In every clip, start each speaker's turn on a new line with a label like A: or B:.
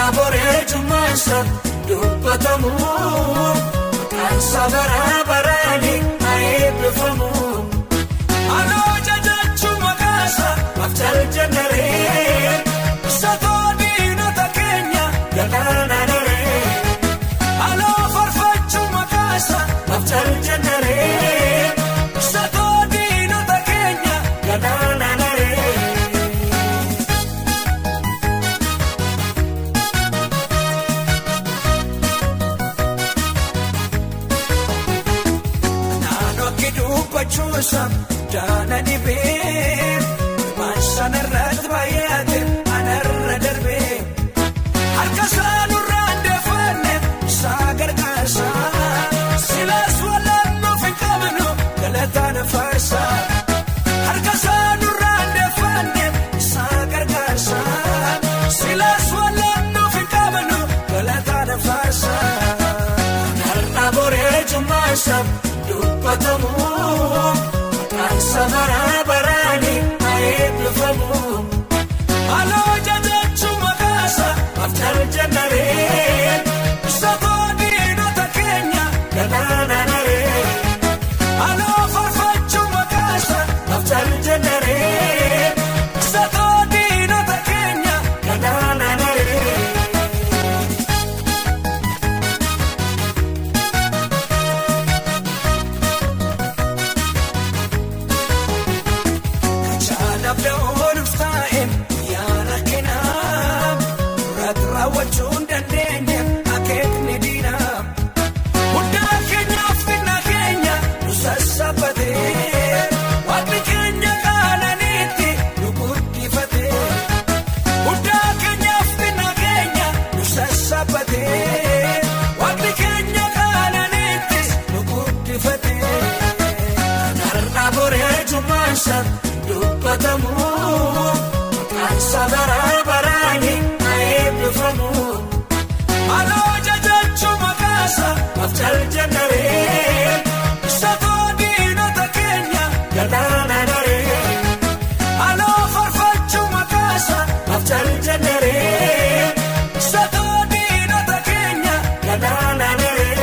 A: Jumasa dubbatamu kan sabara barani aeebbifamu anoo jajachuu maqaasa mafcal jennaree satoo diinota keenya galaanaree anoo farfachuu maqaasa mafcal jennaree satoo diinota keenya galaanaree. Bachuusam daana dhibee maashanarratti baay'ate anarra darbee harka saanurraan deefanne isaa gargaarsa silaas wallannuuf hin qabnu galataan faarsa harka saanurraan deefanne isaa gargaarsa silaas wallannuuf hin qabnu galataan faarsa narra boree jummaasam dubbatamu kan sabara barani aeebbifamu anoo jajachuu maqaasa mafcal jennaree satoo diinota keenya galaanaree anoo farfachuu maqaasa mafcal jennaree satoo diinota keenya galaanaree. Wachuun dandeenye akeekni diinaa guddaa keenyaaf xinnaa keenya nu sassaabbatee waaqni keenya qaananiitti nu guddifatee guddaa keenyaaf xinnaa keenya nu sassaabbatee waaqni keenya qaananiitti nu guddifatee narra boree jummaasa dubbatamu kan sabara barani aeebbifamu anoo jajachuu maqaasa mafcal jennaree satoo diinota keenya galaanaree anoo farfachuu maqaasa mafcal jennaree satoo diinota keenya galaanaree.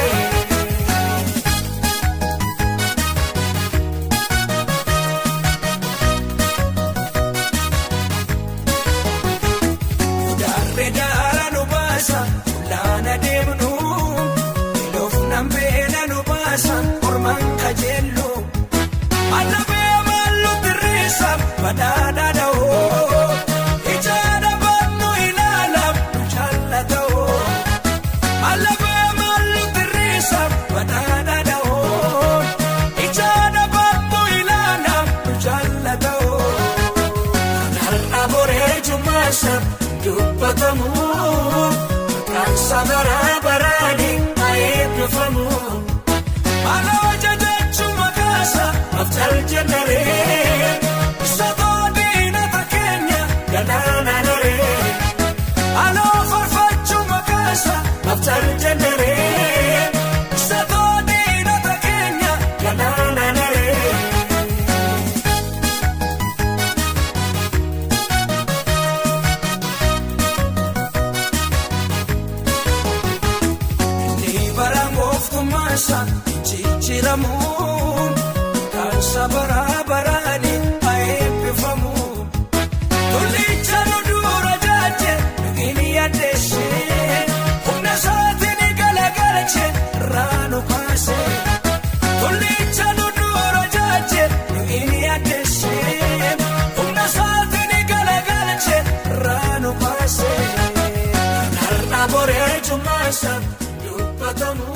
A: Laana deemnu iloofnan beela nu baasan ormaan kajeellu annabee maallu dirriisa badhaadha dha'oo ijaadha baannu ilaalaaf nu jaallata'oo annabee maallu dirriisa badhaadha dha'oo ijaadha baannu ilaalaaf nu jaallata'oo narra boree jummaasa dubbatamu kan sabara barani aeebbifamu anoo jajachuu maqaasa mafcal jennaree satoo diinota keenya galaanaree anoo farfachuu maqaasa mafcal jennaree satoo diinota keenya galaanaree. Jijjiiramuun kan sabara barani aeebbifamu tollicha nu dura jaaje dhugini yaaddeessee humna isaatiin galagalche irraa nu kaase tollicha nu dura jaaje dhugini yaaddeessee humna isaatiin galagalche irraa nu kaase narra boree jummaasa dubbatamu.